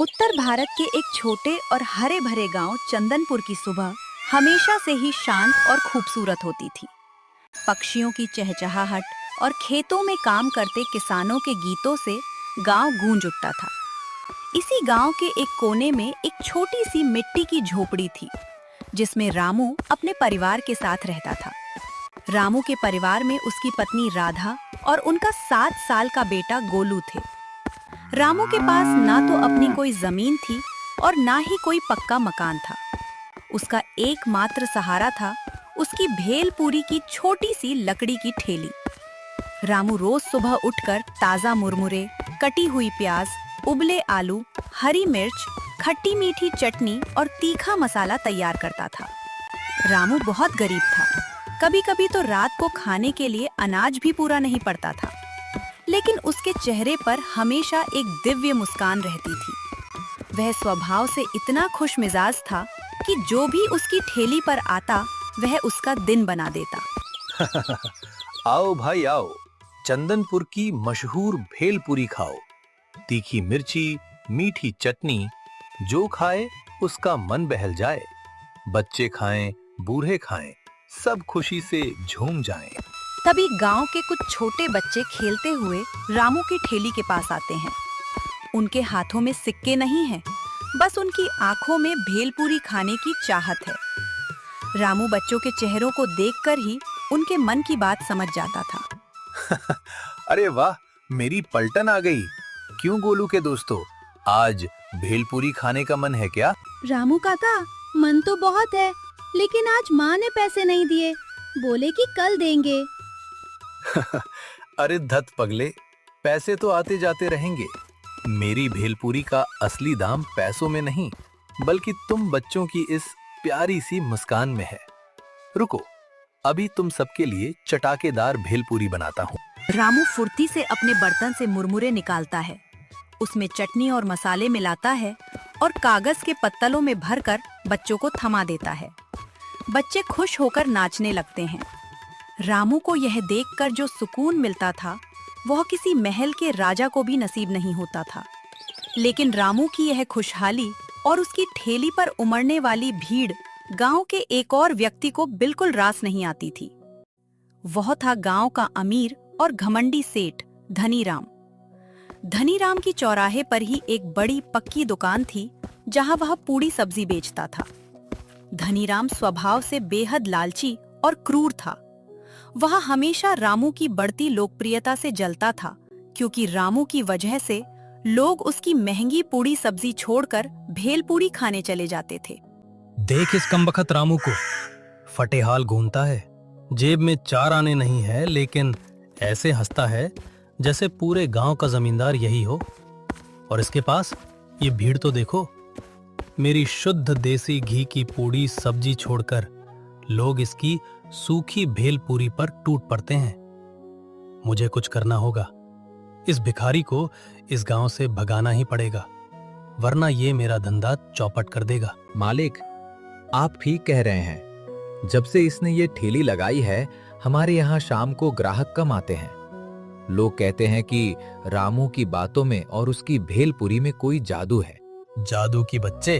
उत्तर भारत के एक छोटे और हरे भरे गांव चंदनपुर की सुबह हमेशा से ही शांत और खूबसूरत होती थी। पक्षियों की चहचहाहट और खेतों में काम करते किसानों के गीतों से गांव गूंज उठता था। इसी गांव के एक कोने में एक छोटी सी मिट्टी की झोपड़ी थी, जिसमें रामू अपने परिवार के साथ रहता था। रामू के परिवार में उसकी पत्नी राधा और उनका 7 साल का बेटा गोलू थे। रामू के पास ना तो अपनी कोई जमीन थी और ना ही कोई पक्का मकान था। उसका एकमात्र सहारा था उसकी भेलपुरी की छोटी सी लकड़ी की ठेली। रामू रोज सुबह उठकर ताजा मुरमुरे, कटी हुई प्याज, उबले आलू, हरी मिर्च, खट्टी मीठी चटनी और तीखा मसाला तैयार करता था। रामू बहुत गरीब था। कभी कभी तो रात को खाने के लिए अनाज भी पूरा नहीं पड़ता था, लेकिन उसके चेहरे पर हमेशा एक दिव्य मुस्कान रहती थी। वह स्वभाव से इतना खुश मिजाज था कि जो भी उसकी ठेली पर आता वह उसका दिन बना देता। आओ भाई आओ, चंदनपुर की मशहूर भेलपुरी खाओ। तीखी मिर्ची, मीठी चटनी, जो खाए उसका मन बहल जाए। बच्चे खाएं, बूढ़े खाएं, सब खुशी से झूम जाएं। तभी गांव के कुछ छोटे बच्चे खेलते हुए रामू की ठेली के पास आते हैं। उनके हाथों में सिक्के नहीं हैं, बस उनकी आंखों में भेलपुरी खाने की चाहत है। रामू बच्चों के चेहरों को देखकर ही उनके मन की बात समझ जाता था। अरे वाह, मेरी पलटन आ गई। क्यों गोलू के दोस्तों, आज भेलपुरी खाने का मन है क्या? रामू काका, मन तो बहुत है, लेकिन आज माँ ने पैसे नहीं दिए, बोले कि कल देंगे। अरे धत पगले, पैसे तो आते जाते रहेंगे। मेरी भेलपुरी का असली दाम पैसों में नहीं, बल्कि तुम बच्चों की इस प्यारी सी मुस्कान में है। रुको, अभी तुम सबके लिए चटाकेदार भेलपुरी बनाता हूँ। रामू फुर्ती से अपने बर्तन से मुरमुरे निकालता है, उसमें चटनी और मसाले मिलाता है और कागज के पत्तलों में भरकर बच्चों को थमा देता है। बच्चे खुश होकर नाचने लगते हैं। रामू को यह देखकर जो सुकून मिलता था, वह किसी महल के राजा को भी नसीब नहीं होता था। लेकिन रामू की यह खुशहाली और उसकी ठेली पर उमड़ने वाली भीड़ गांव के एक और व्यक्ति को बिल्कुल रास नहीं आती थी। वह था गांव का अमीर और घमंडी सेठ धनीराम। धनीराम की चौराहे पर ही एक बड़ी पक्की दुकान थी, जहां वह पूड़ी सब्जी बेचता था। धनीराम स्वभाव से बेहद लालची और क्रूर था। वह हमेशा रामू की बढ़ती लोकप्रियता से जलता था, क्योंकि रामू की वजह से लोग उसकी महंगी पूड़ी सब्जी छोड़कर भेलपुरी खाने चले जाते थे। देख इस कमबख्त रामू को, फटे हाल घूमता है, जेब में 4 आने नहीं है, लेकिन ऐसे हंसता है जैसे पूरे गांव का जमींदार यही हो। और इसके पास ये भीड़ तो देखो, मेरी शुद्ध देसी घी की पूड़ी सब्जी छोड़कर लोग इसकी सूखी भेलपुरी पर टूट पड़ते हैं। मुझे कुछ करना होगा। इस भिखारी को इस गांव से भगाना ही पड़ेगा, वरना ये मेरा धंधा चौपट कर देगा। मालिक, आप ठीक कह रहे हैं। जब से इसने ये ठेली लगाई है, हमारे यहाँ शाम को ग्राहक कम आते हैं। लोग कहते हैं कि रामू की बातों में और उसकी भेलपुरी में कोई जादू है। जादू की बच्चे,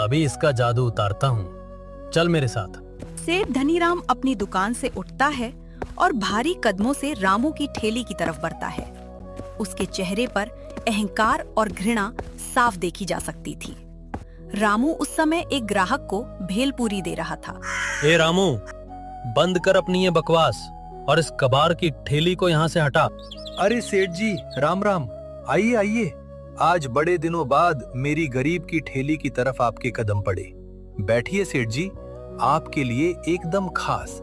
अभी इसका जादू उतारता हूँ, चल मेरे साथ। सेठ धनीराम अपनी दुकान से उठता है और भारी कदमों से रामू की ठेली की तरफ बढ़ता है। उसके चेहरे पर अहंकार और घृणा साफ देखी जा सकती थी। रामू उस समय एक ग्राहक को भेलपुरी दे रहा था। ए रामू, बंद कर अपनी ये बकवास और इस कबाड़ की ठेली को यहाँ से हटा। अरे सेठ जी, राम राम। आइए आइए, आज बड़े दिनों बाद मेरी गरीब की ठेली की तरफ आपके कदम पड़े। बैठिए सेठ जी, आपके लिए एकदम खास,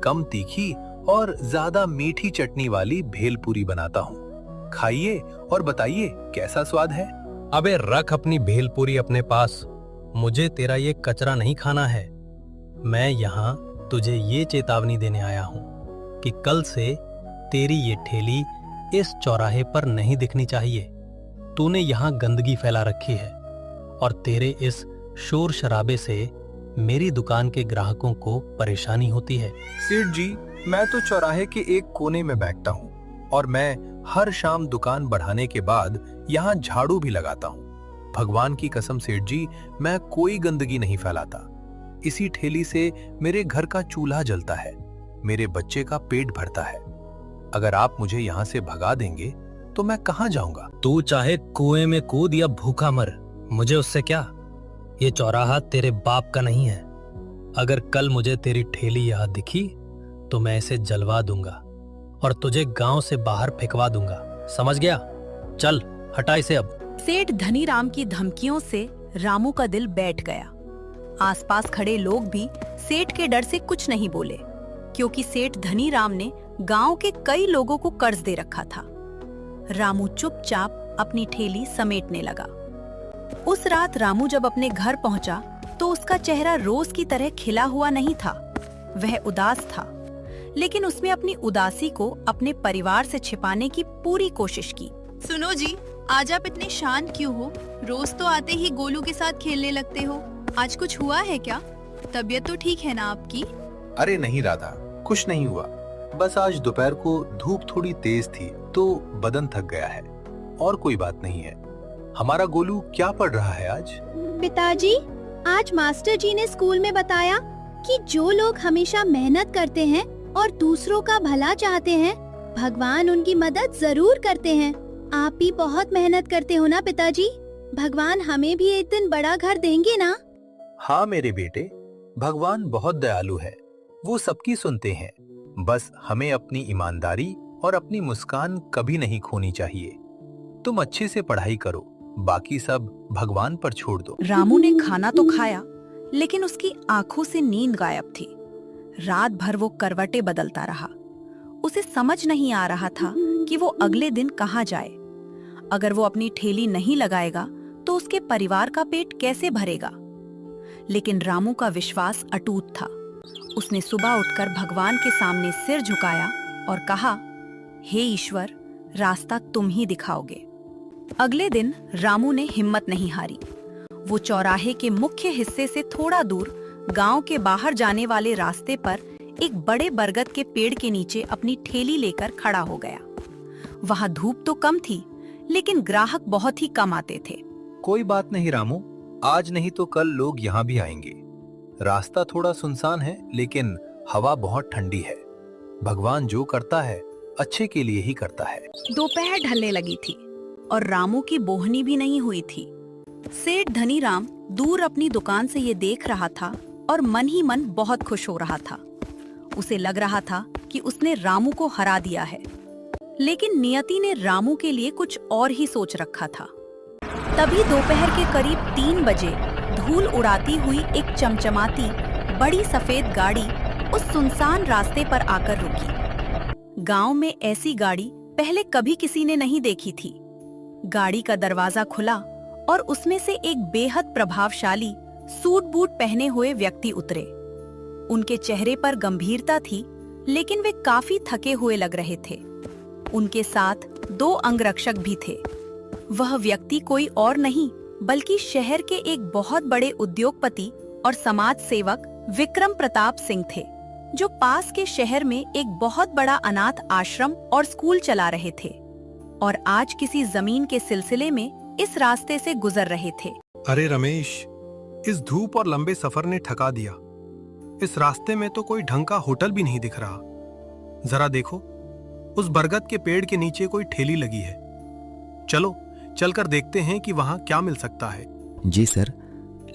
कम तीखी और ज्यादा मीठी चटनी वाली भेलपुरी बनाता हूँ। खाइए और बताइए कैसा स्वाद है। अबे रख अपनी भेलपुरी अपने पास, मुझे तेरा ये कचरा नहीं खाना है। मैं यहाँ तुझे ये चेतावनी देने आया हूँ कि कल से तेरी ये ठेली इस चौराहे पर नहीं दिखनी चाहिए। तूने यहाँ गंदगी फैला रखी है और तेरे इस शोर शराबे से मेरी दुकान के ग्राहकों को परेशानी होती है। सेठ जी, मैं तो चौराहे के एक कोने में बैठता हूँ और मैं हर शाम दुकान बढ़ाने के बाद यहाँ झाड़ू भी लगाता हूँ। भगवान की कसम सेठ जी, मैं कोई गंदगी नहीं फैलाता। इसी ठेली से मेरे घर का चूल्हा जलता है, मेरे बच्चे का पेट भरता है। अगर आप मुझे यहाँ से भगा देंगे तो मैं कहाँ जाऊंगा? तू चाहे कुएं में कूद या भूखा मर, मुझे उससे क्या। ये चौराहा तेरे बाप का नहीं है। अगर कल मुझे तेरी ठेली यहाँ दिखी तो मैं इसे जलवा दूंगा और तुझे गांव से बाहर फेंकवा दूंगा, समझ गया? चल हटा इसे अब। सेठ धनीराम की धमकियों से रामू का दिल बैठ गया। आसपास खड़े लोग भी सेठ के डर से कुछ नहीं बोले, क्योंकि सेठ धनीराम ने गांव के कई लोगों को कर्ज दे रखा था। रामू चुपचाप अपनी ठेली समेटने लगा। उस रात रामू जब अपने घर पहुंचा तो उसका चेहरा रोज की तरह खिला हुआ नहीं था। वह उदास था, लेकिन उसने अपनी उदासी को अपने परिवार से छिपाने की पूरी कोशिश की। सुनो जी, आज आप इतने शांत क्यों हो? रोज तो आते ही गोलू के साथ खेलने लगते हो। आज कुछ हुआ है क्या? तबीयत तो ठीक है ना आपकी? अरे नहीं राधा, कुछ नहीं हुआ। बस आज दोपहर को धूप थोड़ी तेज थी तो बदन थक गया है, और कोई बात नहीं है। हमारा गोलू क्या पढ़ रहा है आज? पिताजी, आज मास्टर जी ने स्कूल में बताया कि जो लोग हमेशा मेहनत करते हैं और दूसरों का भला चाहते हैं, भगवान उनकी मदद जरूर करते हैं। आप भी बहुत मेहनत करते हो ना पिताजी? भगवान हमें भी एक दिन बड़ा घर देंगे ना? हाँ मेरे बेटे, भगवान बहुत दयालु है, वो सबकी सुनते हैं। बस हमें अपनी ईमानदारी और अपनी मुस्कान कभी नहीं खोनी चाहिए। तुम अच्छे से पढ़ाई करो, बाकी सब भगवान पर छोड़ दो। रामू ने खाना तो खाया, लेकिन उसकी आंखों से नींद गायब थी। रात भर वो करवटें बदलता रहा। उसे समझ नहीं आ रहा था कि वो अगले दिन कहाँ जाए। अगर वो अपनी ठेली नहीं लगाएगा तो उसके परिवार का पेट कैसे भरेगा? लेकिन रामू का विश्वास अटूट था। उसने सुबह उठकर भगवान के सामने सिर झुकाया और कहा, हे ईश्वर, रास्ता तुम ही दिखाओगे। अगले दिन रामू ने हिम्मत नहीं हारी। वो चौराहे के मुख्य हिस्से से थोड़ा दूर गांव के बाहर जाने वाले रास्ते पर एक बड़े बरगद के पेड़ के नीचे अपनी ठेली लेकर खड़ा हो गया। वहां धूप तो कम थी, लेकिन ग्राहक बहुत ही कम आते थे। कोई बात नहीं रामू, आज नहीं तो कल लोग यहाँ भी आएंगे। रास्ता थोड़ा सुनसान है, लेकिन हवा बहुत ठंडी है। भगवान जो करता है अच्छे के लिए ही करता है। दोपहर ढलने लगी थी और रामू की बोहनी भी नहीं हुई थी। सेठ धनीराम दूर अपनी दुकान से ये देख रहा था और मन ही मन बहुत खुश हो रहा था। उसे लग रहा था कि उसने रामू को हरा दिया है, लेकिन नियति ने रामू के लिए कुछ और ही सोच रखा था। तभी दोपहर के करीब 3 बजे धूल उड़ाती हुई एक चमचमाती बड़ी सफेद गाड़ी उस सुनसान रास्ते पर आकर रुकी। गांव में ऐसी गाड़ी पहले कभी किसी ने नहीं देखी थी। गाड़ी का दरवाजा खुला और उसमें से एक बेहद प्रभावशाली सूट बूट पहने हुए व्यक्ति उतरे। उनके चेहरे पर गंभीरता थी, लेकिन वे काफी थके हुए लग रहे थे। उनके साथ 2 अंगरक्षक भी थे। वह व्यक्ति कोई और नहीं बल्कि शहर के एक बहुत बड़े उद्योगपति और समाज सेवक विक्रम प्रताप सिंह थे, जो पास के शहर में एक बहुत बड़ा अनाथ आश्रम और स्कूल चला रहे थे और आज किसी जमीन के सिलसिले में इस रास्ते से गुजर रहे थे। अरे रमेश, इस धूप और लंबे सफर ने थका दिया। इस रास्ते में तो कोई ढंग का होटल भी नहीं दिख रहा। जरा देखो, उस बरगद के पेड़ के नीचे कोई ठेली लगी है। चलो चलकर देखते हैं कि वहां क्या मिल सकता है। जी सर,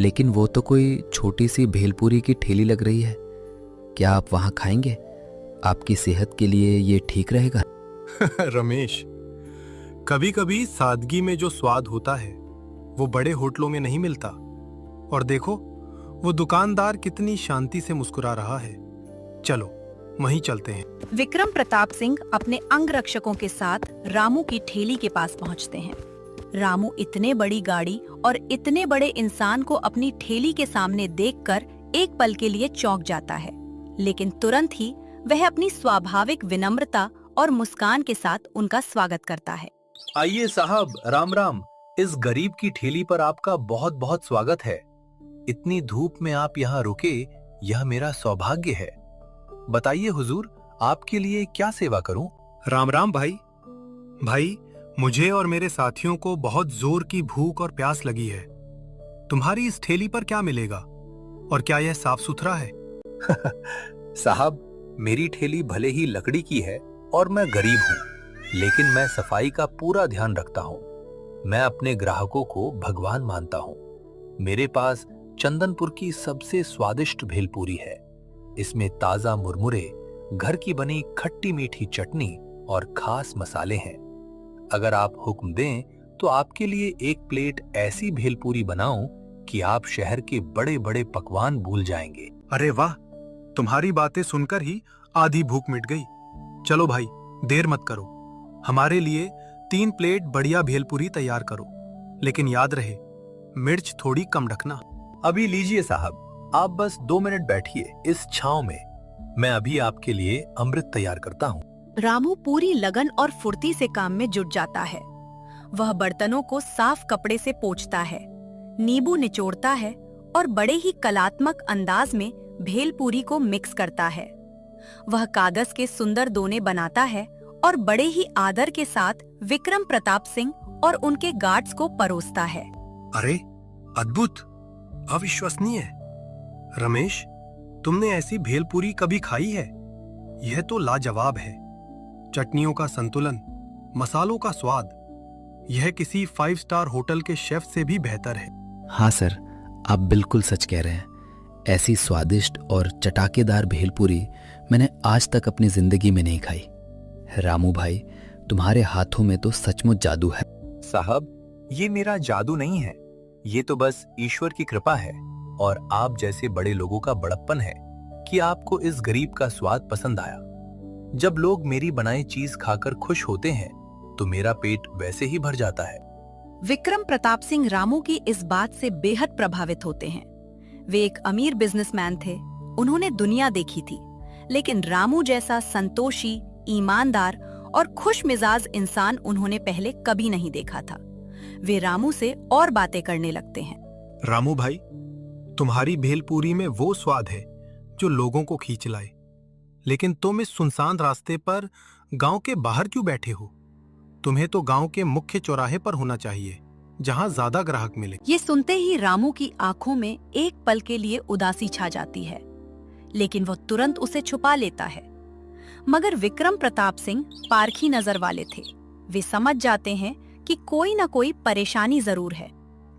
लेकिन वो तो कोई छोटी सी भेलपूरी की ठेली लग रही है। क्या आप वहां खाएंगे? आपकी सेहत के लिए ये ठीक रहेगा? रमेश, कभी कभी सादगी में जो स्वाद होता है वो बड़े होटलों में नहीं मिलता। और देखो, वो दुकानदार कितनी शांति से मुस्कुरा रहा है। चलो वहीं चलते हैं। विक्रम प्रताप सिंह अपने अंगरक्षकों के साथ रामू की ठेली के पास पहुंचते हैं। रामू इतने बड़ी गाड़ी और इतने बड़े इंसान को अपनी ठेली के सामने देखकर एक पल के लिए चौंक जाता है, लेकिन तुरंत ही वह अपनी स्वाभाविक विनम्रता और मुस्कान के साथ उनका स्वागत करता है। आइए साहब, राम राम। इस गरीब की ठेली पर आपका बहुत बहुत स्वागत है। इतनी धूप में आप यहाँ रुके, यह मेरा सौभाग्य है। बताइए हुजूर, आपके लिए क्या सेवा करूं? राम राम भाई। भाई, मुझे और मेरे साथियों को बहुत जोर की भूख और प्यास लगी है। तुम्हारी इस ठेली पर क्या मिलेगा और क्या यह साफ सुथरा है? साहब, मेरी ठेली भले ही लकड़ी की है और मैं गरीब हूँ, लेकिन मैं सफाई का पूरा ध्यान रखता हूँ। मैं अपने ग्राहकों को भगवान मानता हूँ। मेरे पास चंदनपुर की सबसे स्वादिष्ट भेलपूरी है। इसमें ताजा मुरमुरे, घर की बनी खट्टी मीठी चटनी और खास मसाले हैं। अगर आप हुक्म दें तो आपके लिए एक प्लेट ऐसी भेलपूरी बनाऊं कि आप शहर के बड़े बड़े पकवान भूल जाएंगे। अरे वाह, तुम्हारी बातें सुनकर ही आधी भूख मिट गई। चलो भाई, देर मत करो, हमारे लिए 3 प्लेट बढ़िया भेलपूरी तैयार करो, लेकिन याद रहे मिर्च थोड़ी कम रखना। अभी लीजिए साहब, आप बस 2 मिनट बैठिए इस छांव में। मैं अभी आपके लिए अमृत तैयार करता हूँ। रामू पूरी लगन और फुर्ती से काम में जुट जाता है। वह बर्तनों को साफ कपड़े से पोंछता है, नींबू निचोड़ता है और बड़े ही कलात्मक अंदाज में भेलपूरी को मिक्स करता है। वह कागज के सुंदर दोने बनाता है और बड़े ही आदर के साथ विक्रम प्रताप सिंह और उनके गार्ड्स को परोसता है। अरे अद्भुत, अविश्वसनीय। रमेश, तुमने ऐसी भेलपूरी कभी खाई है? यह तो लाजवाब है। चटनियों का संतुलन, मसालों का स्वाद, यह किसी 5 स्टार होटल के शेफ से भी बेहतर है। हाँ सर, आप बिल्कुल सच कह रहे हैं। ऐसी स्वादिष्ट और चटाकेदार भेलपूरी मैंने आज तक अपनी जिंदगी में नहीं खाई। रामू भाई, तुम्हारे हाथों में तो सचमुच जादू है। साहब, ये मेरा जादू नहीं है, ये तो बस ईश्वर की कृपा है और आप जैसे बड़े लोगों का बड़प्पन है कि आपको इस गरीब का स्वाद पसंद आया। जब लोग मेरी बनाई चीज खाकर खुश होते हैं तो मेरा पेट वैसे ही भर जाता है। विक्रम प्रताप सिंह रामू की इस बात से बेहद प्रभावित होते हैं। वे एक अमीर बिजनेसमैन थे, उन्होंने दुनिया देखी थी, लेकिन रामू जैसा संतोषी, ईमानदार और खुश मिजाज इंसान उन्होंने पहले कभी नहीं देखा था। वे रामू से और बातें करने लगते हैं। रामू भाई, तुम्हारी भेलपूरी में वो स्वाद है जो लोगों को खींच लाए, लेकिन तुम इस सुनसान रास्ते पर गांव के बाहर क्यों बैठे हो? तुम्हें तो गांव के मुख्य चौराहे पर होना चाहिए, जहां ज्यादा ग्राहक मिले। ये सुनते ही रामू की आंखों में एक पल के लिए उदासी छा जाती है, लेकिन वह तुरंत उसे छुपा लेता है। मगर विक्रम प्रताप सिंह पारखी नजर वाले थे। वे समझ जाते हैं कि कोई न कोई परेशानी जरूर है।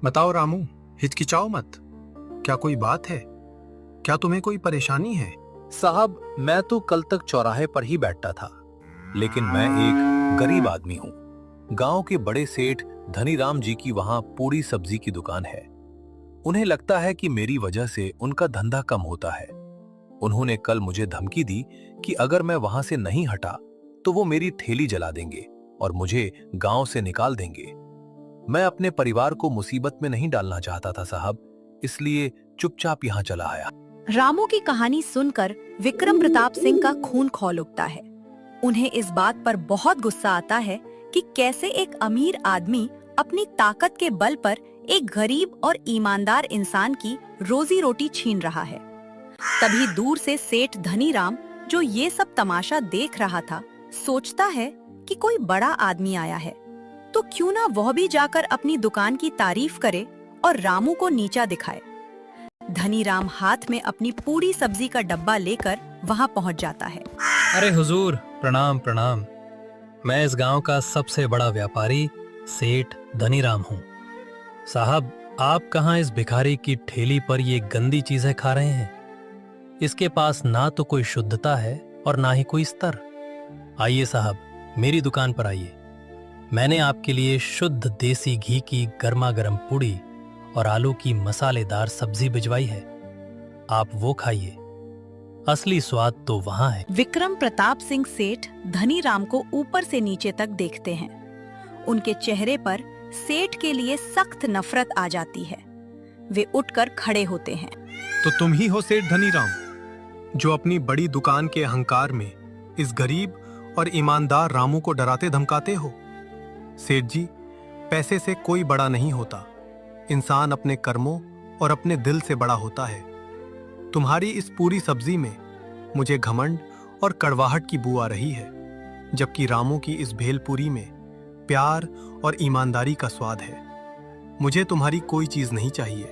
बताओ रामू, हिचकिचाओ मत। क्या कोई बात है? क्या तुम्हें कोई परेशानी है? साहब, मैं तो कल तक चौराहे पर ही बैठता था, लेकिन मैं एक गरीब आदमी हूँ। गांव के बड़े सेठ धनीराम जी की वहां पूरी सब्जी की दुकान है। उन्हें लगता है कि मेरी वजह से उनका धंधा कम होता है। उन्होंने कल मुझे धमकी दी कि अगर मैं वहां से नहीं हटा तो वो मेरी ठेली जला देंगे और मुझे गांव से निकाल देंगे। मैं अपने परिवार को मुसीबत में नहीं डालना चाहता था साहब, इसलिए चुपचाप यहाँ चला आया। रामू की कहानी सुनकर विक्रम प्रताप सिंह का खून खौल उठता है। उन्हें इस बात पर बहुत गुस्सा आता है कि कैसे एक अमीर आदमी अपनी ताकत के बल पर एक गरीब और ईमानदार इंसान की रोजी रोटी छीन रहा है। तभी दूर से सेठ धनीराम, जो ये सब तमाशा देख रहा था, सोचता है कि कोई बड़ा आदमी आया है, तो क्यों ना वह भी जाकर अपनी दुकान की तारीफ करे और रामू को नीचा दिखाए। धनीराम हाथ में अपनी पूरी सब्जी का डब्बा लेकर वहां पहुंच जाता है। अरे हुजूर, प्रणाम प्रणाम। मैं इस गांव का सबसे बड़ा व्यापारी सेठ धनीराम हूँ। साहब, आप कहाँ इस भिखारी की ठेली पर ये गंदी चीजें खा रहे हैं? इसके पास ना तो कोई शुद्धता है और ना ही कोई स्तर। आइए साहब, मेरी दुकान पर आइए। मैंने आपके लिए शुद्ध देसी घी की गर्मा गर्म पूड़ी और आलू की मसालेदार सब्जी भिजवाई है। आप वो खाइए, असली स्वाद तो वहाँ है। विक्रम प्रताप सिंह सेठ धनीराम को ऊपर से नीचे तक देखते हैं। उनके चेहरे पर सेठ के लिए सख्त नफरत आ जाती है। वे उठकर खड़े होते हैं। तो तुम ही हो सेठ धनीराम, जो अपनी बड़ी दुकान के अहंकार में इस गरीब और ईमानदार रामू को डराते धमकाते हो? सेठ जी, पैसे से कोई बड़ा नहीं होता। इंसान अपने कर्मों और अपने दिल से बड़ा होता है। तुम्हारी इस पूरी सब्जी में मुझे घमंड और कड़वाहट की बू आ रही है, जबकि रामू की इस भेलपूरी में प्यार और ईमानदारी का स्वाद है। मुझे तुम्हारी कोई चीज नहीं चाहिए।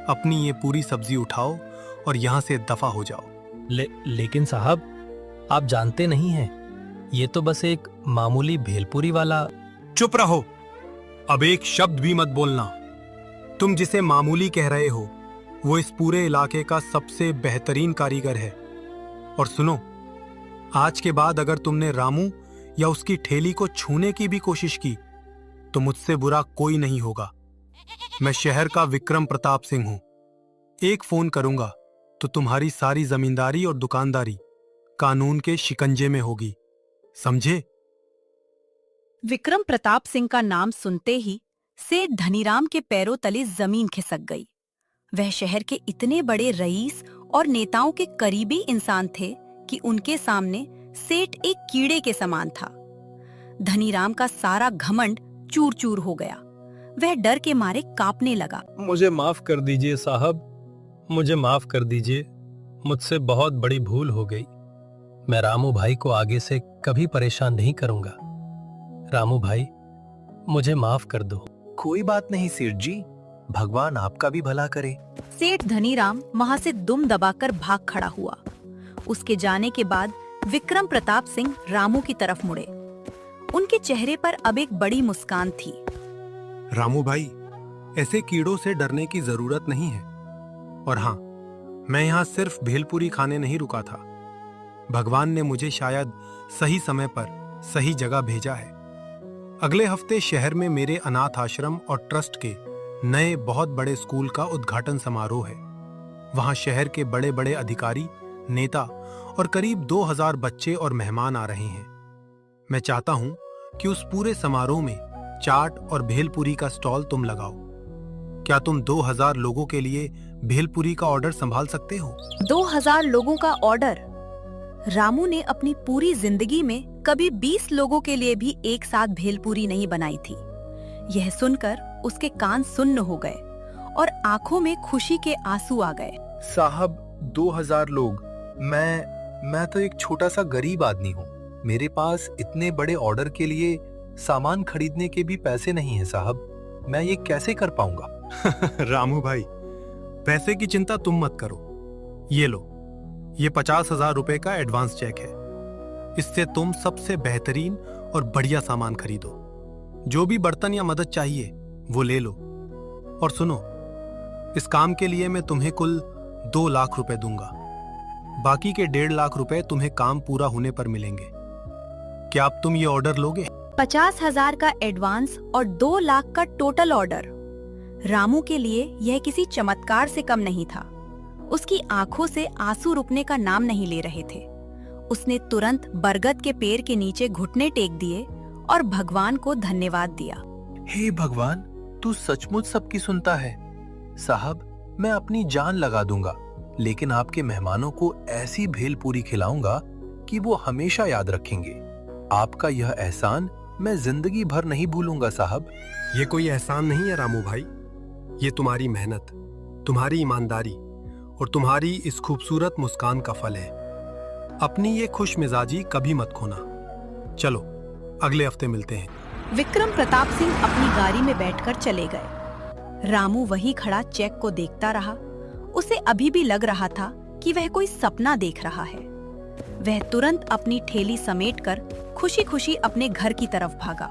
अपनी ये पूरी सब्जी उठाओ और यहाँ से दफा हो जाओ। लेकिन साहब, आप जानते नहीं हैं, ये तो बस एक मामूली भेलपुरी वाला। चुप रहो, अब एक शब्द भी मत बोलना। तुम जिसे मामूली कह रहे हो वो इस पूरे इलाके का सबसे बेहतरीन कारीगर है। और सुनो, आज के बाद अगर तुमने रामू या उसकी ठेली को छूने की भी कोशिश की तो मुझसे बुरा कोई नहीं होगा। मैं शहर का विक्रम प्रताप सिंह हूं। एक फोन करूंगा तो तुम्हारी सारी जमींदारी और दुकानदारी कानून के शिकंजे में होगी, समझे? विक्रम प्रताप सिंह का नाम सुनते ही सेठ धनीराम के पैरों तले जमीन खिसक गई। वह शहर के इतने बड़े रईस और नेताओं के करीबी इंसान थे कि उनके सामने सेठ एक कीड़े के समान था। धनीराम का सारा घमंड चूर चूर हो गया। वह डर के मारे कांपने लगा। मुझे माफ कर दीजिए साहब, मुझे माफ कर दीजिए। मुझसे बहुत बड़ी भूल हो गई। मैं रामू भाई को आगे से कभी परेशान नहीं करूंगा। रामू भाई, मुझे माफ कर दो। कोई बात नहीं सेठ जी, भगवान आपका भी भला करे। सेठ धनीराम वहां से दुम दबाकर भाग खड़ा हुआ। उसके जाने के बाद विक्रम प्रताप सिंह रामू की तरफ मुड़े। उनके चेहरे पर अब एक बड़ी मुस्कान थी। रामू भाई, ऐसे कीड़ों से डरने की जरूरत नहीं है। और हाँ, मैं यहाँ सिर्फ भेलपुरी खाने नहीं रुका था। भगवान ने मुझे शायद सही समय पर सही जगह भेजा है। अगले हफ्ते शहर में मेरे अनाथ आश्रम और ट्रस्ट के नए बहुत बड़े स्कूल का उद्घाटन समारोह है। वहां शहर के बड़े बड़े अधिकारी, नेता और करीब 2000 बच्चे और मेहमान आ रहे हैं। मैं चाहता हूं कि उस पूरे समारोह में चाट और भेलपुरी का स्टॉल तुम लगाओ। क्या तुम 2000 लोगों के लिए भेलपुरी का ऑर्डर संभाल सकते हो? 2000 लोगों का ऑर्डर? रामू ने अपनी पूरी जिंदगी में कभी 20 लोगों के लिए भी एक साथ भेलपुरी नहीं बनाई थी। यह सुनकर उसके कान सुन्न हो गए और आंखों में खुशी के आंसू आ गए। साहब, 2000 लोग, मैं तो एक छोटा सा गरीब आदमी हूँ। मेरे पास इतने बड़े ऑर्डर के लिए सामान खरीदने के भी पैसे नहीं है साहब। मैं ये कैसे कर पाऊंगा? रामू भाई, पैसे की चिंता तुम मत करो। ये लो, ये 50,000 रुपए का एडवांस चेक है। इससे तुम सबसे बेहतरीन और बढ़िया सामान खरीदो। जो भी बर्तन या मदद चाहिए वो ले लो। और सुनो, इस काम के लिए मैं तुम्हें कुल 2 लाख रुपए दूंगा। बाकी के 1.5 लाख रुपए तुम्हें काम पूरा होने पर मिलेंगे। क्या अब तुम ये ऑर्डर लोगे? 50,000 का एडवांस और 2 लाख का टोटल ऑर्डर। रामू के लिए यह किसी चमत्कार से कम नहीं था। उसकी आंखों से आंसू रुकने का नाम नहीं ले रहे थे। उसने तुरंत बरगद के पेड़ के नीचे घुटने टेक दिए और भगवान को धन्यवाद दिया। हे भगवान, तू सचमुच सबकी सुनता है। साहब, मैं अपनी जान लगा दूंगा, लेकिन आपके मेहमानों को ऐसी भेलपुरी खिलाऊंगा कि वो हमेशा याद रखेंगे। आपका यह एहसान मैं जिंदगी भर नहीं भूलूंगा साहब। ये कोई एहसान नहीं है रामू भाई, ये तुम्हारी मेहनत, तुम्हारी ईमानदारी और तुम्हारी इस खूबसूरत मुस्कान का फल है। अपनी ये खुश मिजाजी कभी मत खोना। चलो, अगले हफ्ते मिलते हैं। विक्रम प्रताप सिंह अपनी गाड़ी में बैठकर चले गए। रामू वहीं खड़ा चेक को देखता रहा। उसे अभी भी लग रहा था कि वह कोई सपना देख रहा है। वह तुरंत अपनी ठेली समेटकर खुशी खुशी अपने घर की तरफ भागा।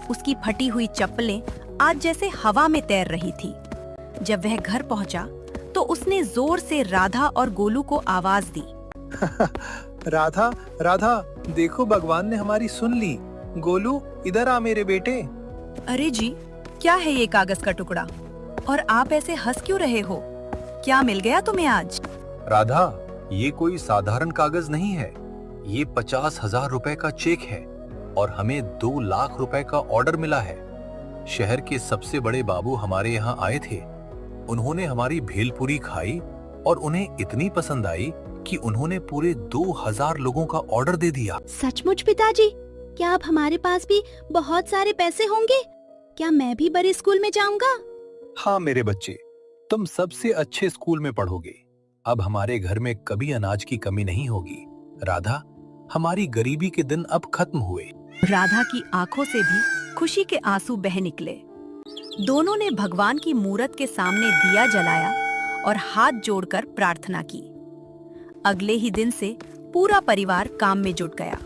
उसकी फटी हुई चप्पलें आज जैसे हवा में तैर रही थी। जब वह घर पहुंचा तो उसने जोर से राधा और गोलू को आवाज दी। राधा, राधा, देखो भगवान ने हमारी सुन ली। गोलू, इधर आ मेरे बेटे। अरे जी, क्या है ये कागज का टुकड़ा? और आप ऐसे हंस क्यों रहे हो? क्या मिल गया तुम्हें आज? राधा, ये कोई साधारण कागज नहीं है। ये 50,000 रुपए का चेक है और हमें 2 लाख रुपए का ऑर्डर मिला है। शहर के सबसे बड़े बाबू हमारे यहाँ आए थे। उन्होंने हमारी भेलपुरी खाई और उन्हें इतनी पसंद आई कि उन्होंने पूरे 2000 लोगों का ऑर्डर दे दिया। सचमुच पिताजी? क्या अब हमारे पास भी बहुत सारे पैसे होंगे? क्या मैं भी बड़े स्कूल में जाऊंगा? हाँ मेरे बच्चे, तुम सबसे अच्छे स्कूल में पढ़ोगे। अब हमारे घर में कभी अनाज की कमी नहीं होगी। राधा, हमारी गरीबी के दिन अब खत्म हुए। राधा की आंखों से भी खुशी के आंसू बह निकले। दोनों ने भगवान की मूरत के सामने दिया जलाया और हाथ जोड़कर प्रार्थना की। अगले ही दिन से पूरा परिवार काम में जुट गया।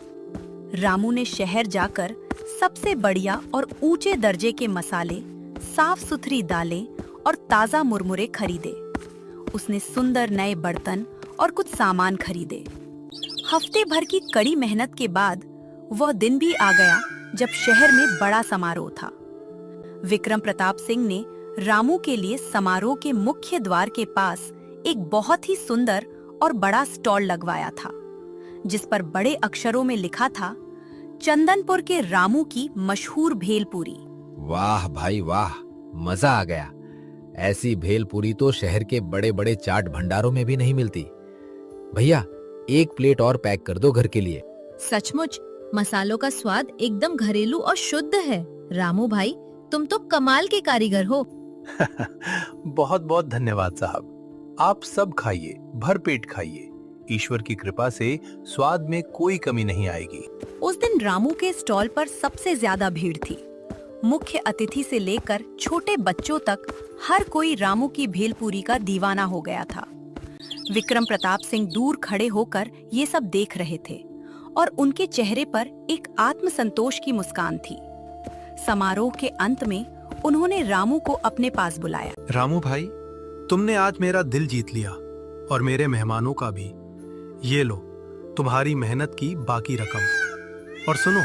रामू ने शहर जाकर सबसे बढ़िया और ऊंचे दर्जे के मसाले, साफ सुथरी दालें और ताजा मुरमुरे खरीदे। उसने सुंदर नए बर्तन और कुछ सामान खरीदे। हफ्ते भर की कड़ी मेहनत के बाद वह दिन भी आ गया जब शहर में बड़ा समारोह था। विक्रम प्रताप सिंह ने रामू के लिए समारोह के मुख्य द्वार के पास एक बहुत ही सुंदर और बड़ा स्टॉल लगवाया था, जिस पर बड़े अक्षरों में लिखा था, चंदनपुर के रामू की मशहूर भेलपूरी। वाह भाई वाह, मजा आ गया। ऐसी भेलपूरी तो शहर के बड़े बड़े चाट भंडारों में भी नहीं मिलती। भैया, एक प्लेट और पैक कर दो घर के लिए। सचमुच मसालों का स्वाद एकदम घरेलू और शुद्ध है। रामू भाई, तुम तो कमाल के कारीगर हो। बहुत बहुत धन्यवाद साहब। आप सब खाइए, भर पेट खाइए। ईश्वर की कृपा से स्वाद में कोई कमी नहीं आएगी। उस दिन रामू के स्टॉल पर सबसे ज्यादा भीड़ थी। मुख्य अतिथि से लेकर छोटे बच्चों तक हर कोई रामू की भेलपूरी का दीवाना हो गया था। विक्रम प्रताप सिंह दूर खड़े होकर ये सब देख रहे थे और उनके चेहरे पर एक आत्मसंतोष की मुस्कान थी। समारोह के अंत में उन्होंने रामू को अपने पास बुलाया। रामू भाई, तुमने आज मेरा दिल जीत लिया और मेरे मेहमानों का भी। ये लो तुम्हारी मेहनत की बाकी रकम। और सुनो,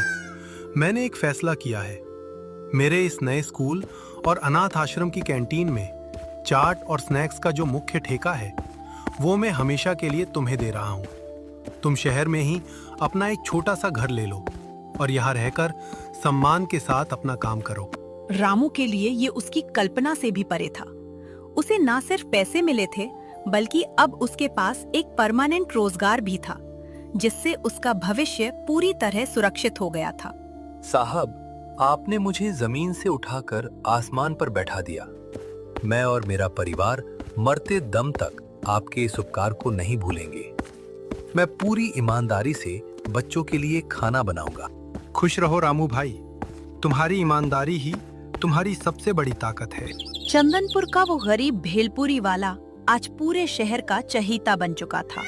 मैंने एक फैसला किया है। मेरे इस नए स्कूल और अनाथ आश्रम की कैंटीन में चाट और स्नैक्स का जो मुख्य ठेका है, वो मैं हमेशा के लिए तुम्हें दे रहा हूँ। तुम शहर में ही अपना एक छोटा सा घर ले लो और यहाँ रहकर सम्मान के साथ अपना काम करो। रामू के लिए ये उसकी कल्पना से भी परे था। उसे ना सिर्फ पैसे मिले थे, बल्कि अब उसके पास एक परमानेंट रोजगार भी था, जिससे उसका भविष्य पूरी तरह सुरक्षित हो गया था। साहब, आपने मुझे जमीन से उठाकर आसमान पर बैठा दिया। मैं और मेरा परिवार मरते दम तक आपके इस उपकार को नहीं भूलेंगे। मैं पूरी ईमानदारी से बच्चों के लिए खाना बनाऊंगा। खुश रहो रामू भाई, तुम्हारी ईमानदारी ही तुम्हारी सबसे बड़ी ताकत है। चंदनपुर का वो गरीब भेलपुरी वाला आज पूरे शहर का चहीता बन चुका था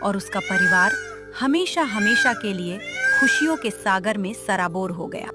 और उसका परिवार हमेशा हमेशा के लिए खुशियों के सागर में सराबोर हो गया।